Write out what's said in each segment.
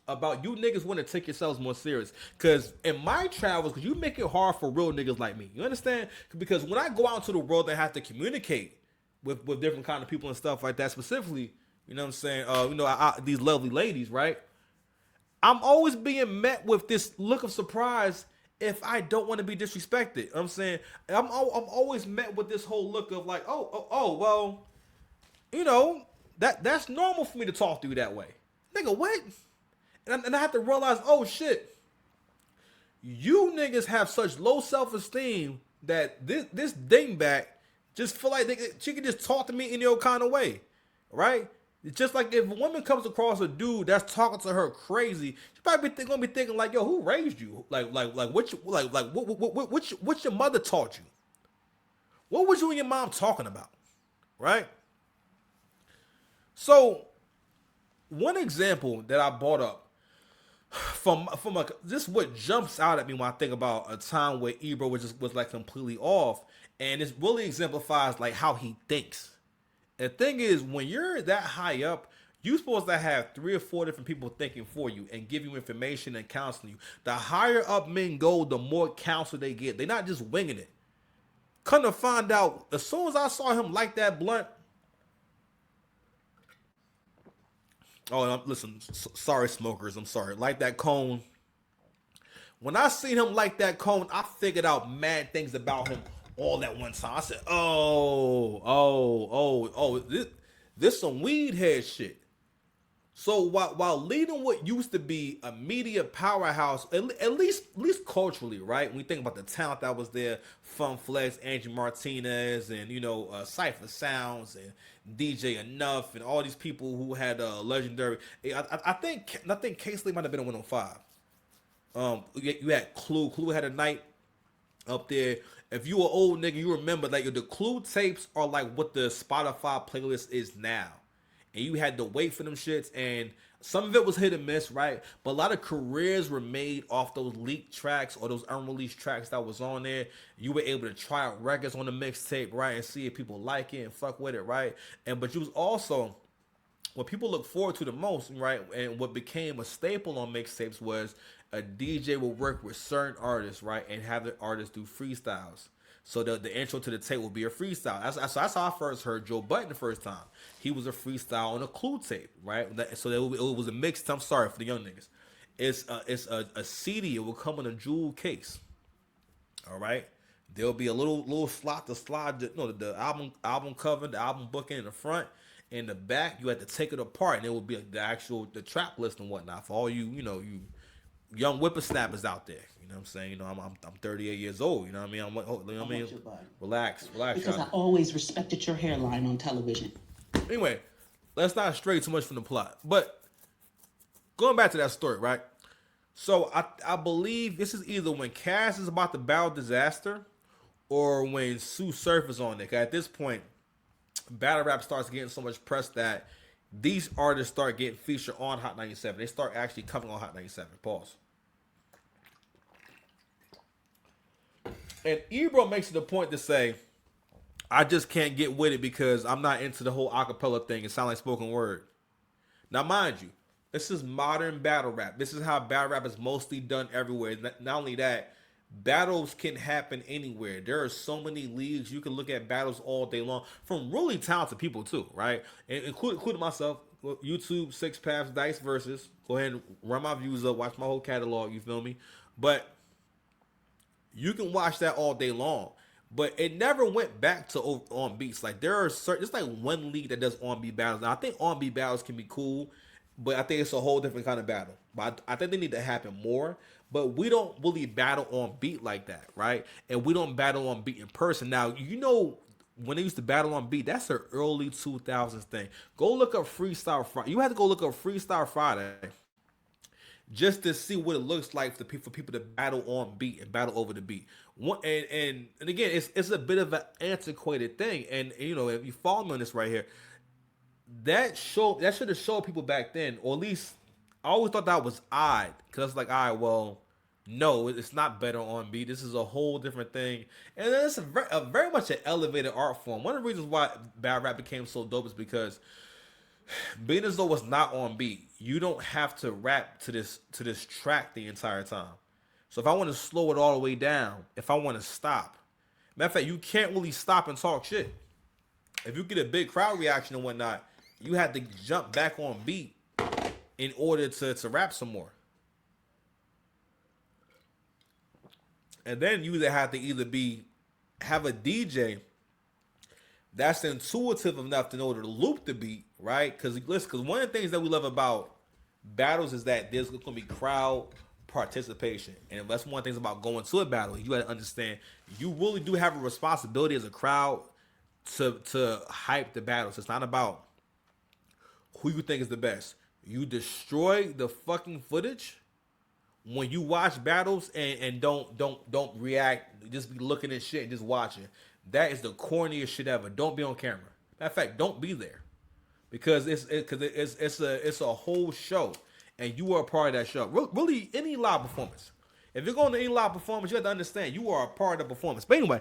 about you niggas want to take yourselves more serious. Cause in my travels, cause you make it hard for real niggas like me. You understand? Because when I go out into the world and have to communicate with different kind of people and stuff like that, specifically, you know what I'm saying? These lovely ladies, right? I'm always being met with this look of surprise if I don't want to be disrespected. You know what I'm saying I'm always met with this whole look of like, well, you know, that's normal for me to talk to you that way. Nigga, what? And I have to realize, oh shit, you niggas have such low self esteem that this dingbat just feel like she can just talk to me in your kind of way, right? It's just like if a woman comes across a dude that's talking to her crazy, she probably gonna be thinking like, yo, who raised you? Like what your mother taught you? What was you and your mom talking about, right? So one example that I brought up from a, just what jumps out at me when I think about a time where Ebro was like completely off, and it really exemplifies like how he thinks. The thing is, when you're that high up, you're supposed to have 3 or 4 different people thinking for you and give you information and counseling you. The higher up men go, the more counsel they get. They're not just winging it. Come to find out, as soon as I saw him light that blunt, listen, sorry smokers, I'm sorry, light that cone. When I seen him light that cone, I figured out mad things about him all at one time. I said, this some weed head shit. So while leading what used to be a media powerhouse, at least culturally, right? When we think about the talent that was there, Fun Flex, Angie Martinez, and Cypher Sounds and DJ Enough, and all these people who had legendary. I think K-Slate might have been a 105. You had Clue. Clue had a night up there. If you an old nigga, you remember like the Clue tapes are like what the Spotify playlist is now. And you had to wait for them shits, and some of it was hit and miss, right? But a lot of careers were made off those leaked tracks or those unreleased tracks that was on there. You were able to try out records on the mixtape, right, and see if people like it and fuck with it, right? But you was also what people look forward to the most, right? And what became a staple on mixtapes was a DJ will work with certain artists, right, and have the artists do freestyles. So the intro to the tape will be a freestyle. That's how I first heard Joe Budden the first time. He was a freestyle on a Clue tape, right? So it was a mixed. I'm sorry for the young niggas. It's a CD. It will come in a jewel case. All right. There'll be a little slot to slide the album cover, the album book in the front. In the back, you had to take it apart, and it would be the trap list and whatnot for all you young whippersnappers out there. You know what I'm saying? I'm 38 years old. You know what I mean? You know what I mean? Relax. Because I always respected your hairline on television. Anyway, let's not stray too much from the plot. But going back to that story, right? So I believe this is either when Cass is about to battle disaster or when Sue Surf is on it. At this point, battle rap starts getting so much press that these artists start getting featured on Hot 97. They start actually coming on Hot 97. Pause. And Ebro makes it a point to say, I just can't get with it because I'm not into the whole acapella thing. It sounds like spoken word. Now, mind you, this is modern battle rap. This is how battle rap is mostly done everywhere. Not only that, battles can happen anywhere. There are so many leagues. You can look at battles all day long from really talented people too, right? And including myself. YouTube, Six Paths, Dice Versus. Go ahead and run my views up. Watch my whole catalog. You feel me? But you can watch that all day long. But it never went back to on beats. Like there are certain, it's like one league that does on beat battles. Now I think on beat battles can be cool, but I think it's a whole different kind of battle. But I think they need to happen more. But we don't really battle on beat like that, right? And we don't battle on beat in person. Now when they used to battle on beat, that's an early 2000s thing. Go look up Freestyle Friday. You have to go look up Freestyle Friday just to see what it looks like for people to battle on beat and battle over the beat. And again, it's a bit of an antiquated thing. And if you follow me on this right here, that should have showed people back then, or at least I always thought that was odd, because it's like, all right, well, no, it's not better on beat. This is a whole different thing, and then it's a very much an elevated art form. One of the reasons why battle rap became so dope is because Being as though it's not on beat, you don't have to rap to this track the entire time. So if I want to slow it all the way down, if I want to stop, matter of fact, you can't really stop and talk shit. If you get a big crowd reaction and whatnot, you have to jump back on beat in order to rap some more. And then you have to have a DJ that's intuitive enough to know to loop the beat, right? Because one of the things that we love about battles is that there's going to be crowd participation, and that's one of the things about going to a battle. You got to understand you really do have a responsibility as a crowd to hype the battle. So it's not about who you think is the best. You destroy the fucking footage when you watch battles and don't react. Just be looking at shit and just watching. That is the corniest shit ever. Don't be on camera. Matter of fact, don't be there, because it's a whole show, and you are a part of that show. Really, any live performance. If you're going to any live performance, you have to understand you are a part of the performance. But anyway,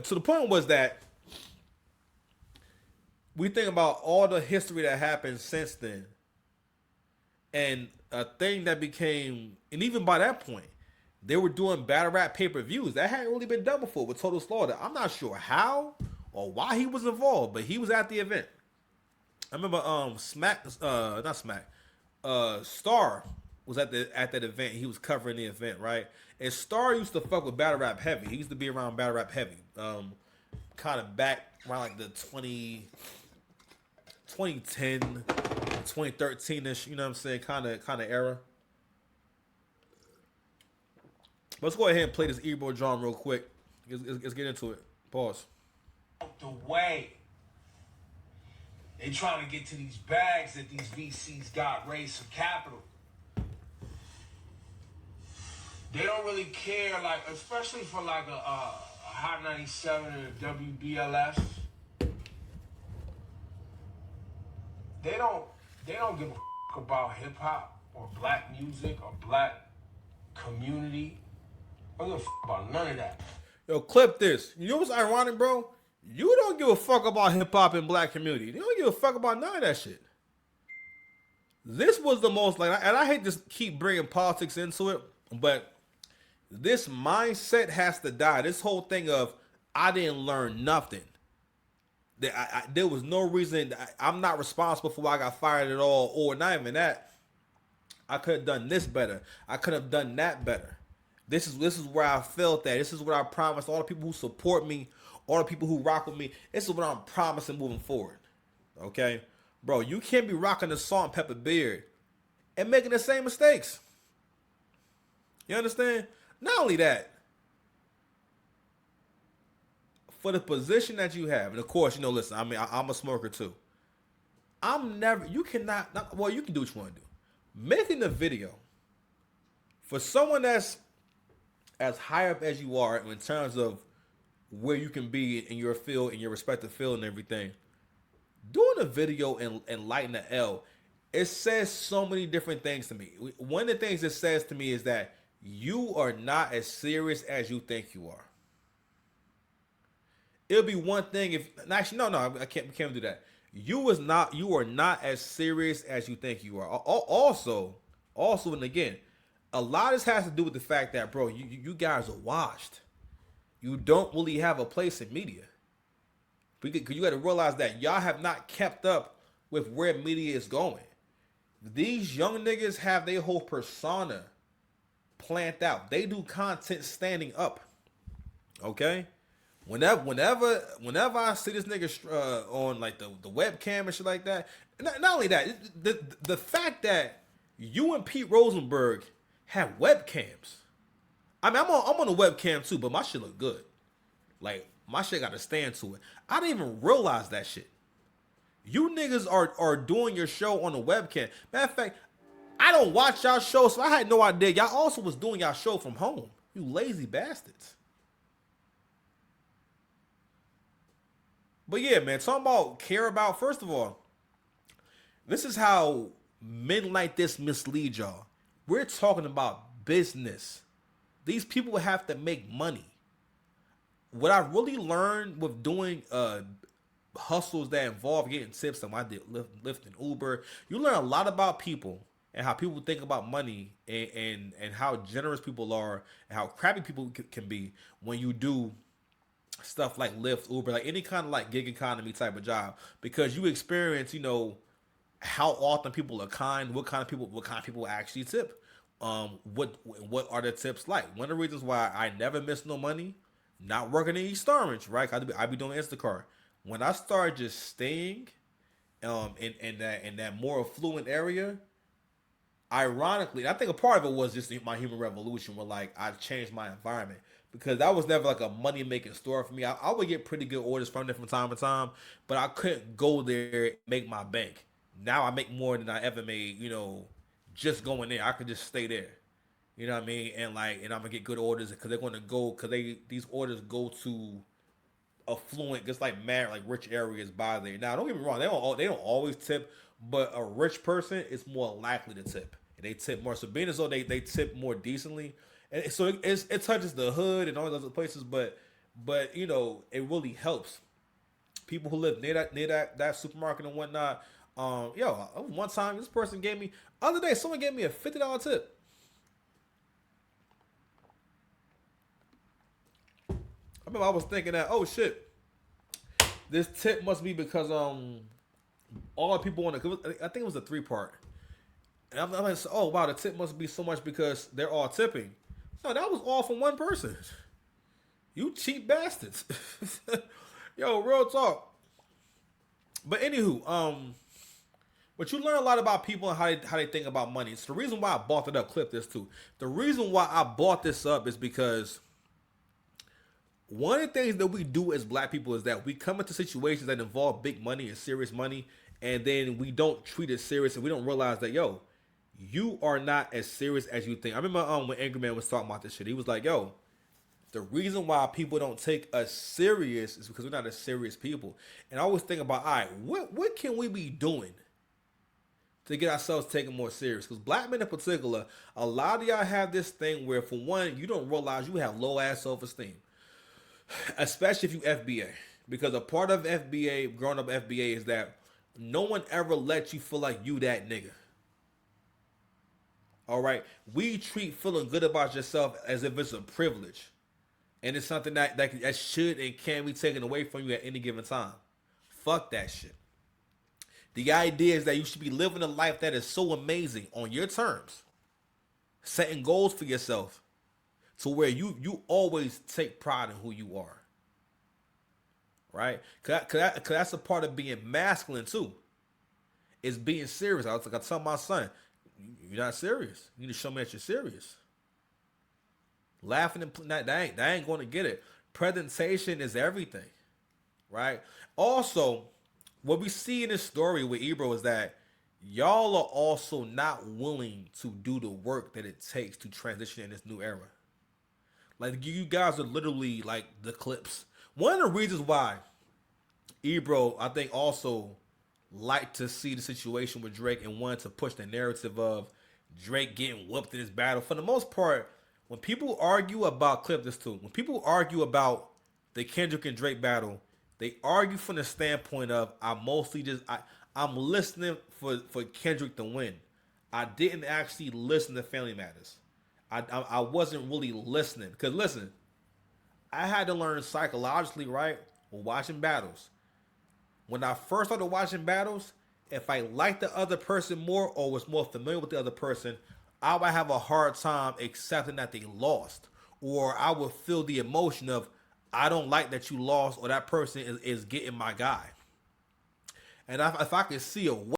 so the point was that we think about all the history that happened since then, and a thing that became, and even by that point, they were doing battle rap pay-per-views. That hadn't really been done before with Total Slaughter. I'm not sure how or why he was involved, but he was at the event. I remember Star was at that event. He was covering the event, right? And Star used to fuck with battle rap heavy. He used to be around battle rap heavy. Kind of back around like the 2010, 2013-ish, you know what I'm saying, kind of era. Let's go ahead and play this Ebro drum real quick. Let's get into it. Pause. The way they trying to get to these bags that these VCs got raised some capital. They don't really care, like, especially for like a Hot 97 and a WBLS. They don't give a fuck about hip hop or black music or black community. I don't give a fuck about none of that. Yo, clip this. You know what's ironic, bro? You don't give a fuck about hip hop and black community. You don't give a fuck about none of that shit. This was the most, like, and I hate to keep bringing politics into it, but this mindset has to die. This whole thing of I didn't learn nothing. There was no reason. I'm not responsible for why I got fired at all, or not even that. I could have done this better. I could have done that better. This is where I felt that. This is what I promised all the people who support me, all the people who rock with me. This is what I'm promising moving forward. Okay, bro, you can't be rocking the salt and pepper beard and making the same mistakes. You understand? Not only that, for the position that you have, and of course, you know, listen, I mean, I'm a smoker too. You can do what you want to do. Making a video for someone that's as high up as you are in terms of where you can be in your field, in your respective field and everything, doing a video and lighting the L, it says so many different things to me. One of the things it says to me is that you are not as serious as you think you are. It'll be one thing if actually no, we can't do that. You are not as serious as you think you are. Also, and again, a lot of this has to do with the fact that, bro, you guys are washed. You don't really have a place in media. Because you got to realize that y'all have not kept up with where media is going. These young niggas have their whole persona planned out. They do content standing up. Okay? Whenever I see this nigga on like the webcam and shit like that, not only that, the fact that you and Pete Rosenberg have webcams. I mean, I'm on a webcam too, but my shit look good. Like, my shit got to stand to it. I didn't even realize that shit. You niggas are doing your show on a webcam. Matter of fact, I don't watch y'all show, so I had no idea. Y'all also was doing y'all show from home. You lazy bastards. But yeah, man, talking about care about, first of all, this is how men like this mislead y'all. We're talking about business. These people have to make money. What I really learned with doing hustles that involve getting tips. And when I did Lyft and Uber, you learn a lot about people and how people think about money, and how generous people are and how crappy people can be when you do stuff like Lyft, Uber, like any kind of like gig economy type of job, because you experience, how often people are kind, what kind of people actually tip. What are the tips like? One of the reasons why I never miss no money, not working in East Orange, right? I be doing Instacart. When I started just staying, in that more affluent area, ironically, I think a part of it was just my human revolution, where like I changed my environment, because that was never like a money making store for me. I would get pretty good orders from them from time to time, but I couldn't go there and make my bank. Now I make more than I ever made, just going there. I could just stay there. You know what I mean? And I'm gonna get good orders because they're gonna go, because these orders go to affluent, just like mad, like rich areas by there. Now, don't get me wrong, they don't always tip, but a rich person is more likely to tip, and they tip more. So being as though they tip more decently, and so it touches the hood and all those other places, but it really helps people who live near that supermarket and whatnot. One time this person gave me, other day someone gave me a $50 tip. I remember I was thinking that, oh shit, this tip must be because all the people want to. I think it was a 3-part, and I'm like, oh wow, the tip must be so much because they're all tipping. No, that was all from one person. You cheap bastards. Yo, real talk. But anywho, but you learn a lot about people and how they think about money. It's the reason why I bought it up. Clip this too. The reason why I bought this up is because one of the things that we do as black people is that we come into situations that involve big money and serious money, and then we don't treat it serious, and we don't realize that, yo, you are not as serious as you think. I remember when Angry Man was talking about this shit. He was like, yo, the reason why people don't take us serious is because we're not as serious people. And I always think about, all right, what can we be doing to get ourselves taken more serious? Because black men in particular, a lot of y'all have this thing where, for one, you don't realize you have low ass self-esteem. Especially if you FBA, because a part of FBA, growing up FBA, is that no one ever lets you feel like you that nigga. All right, we treat feeling good about yourself as if it's a privilege, and it's something that should and can be taken away from you at any given time. Fuck that shit. The idea is that you should be living a life that is so amazing on your terms, setting goals for yourself, to where you always take pride in who you are, right? Cause that's a part of being masculine too. Is being serious. I tell my son, you're not serious. You need to show me that you're serious. Laughing and that ain't going to get it. Presentation is everything, right? Also, what we see in this story with Ebro is that y'all are also not willing to do the work that it takes to transition in this new era. Like, you guys are literally like the clips. One of the reasons why Ebro, I think, also liked to see the situation with Drake and wanted to push the narrative of Drake getting whooped in this battle. For the most part, when people argue about, clip this too, when people argue about the Kendrick and Drake battle, they argue from the standpoint of, I'm listening for Kendrick to win. I didn't actually listen to Family Matters. I wasn't really listening. Because listen, I had to learn psychologically, right, when watching battles. When I first started watching battles, if I liked the other person more or was more familiar with the other person, I would have a hard time accepting that they lost. Or I would feel the emotion of, I don't like that you lost, or that person is getting my guy. And if I could see a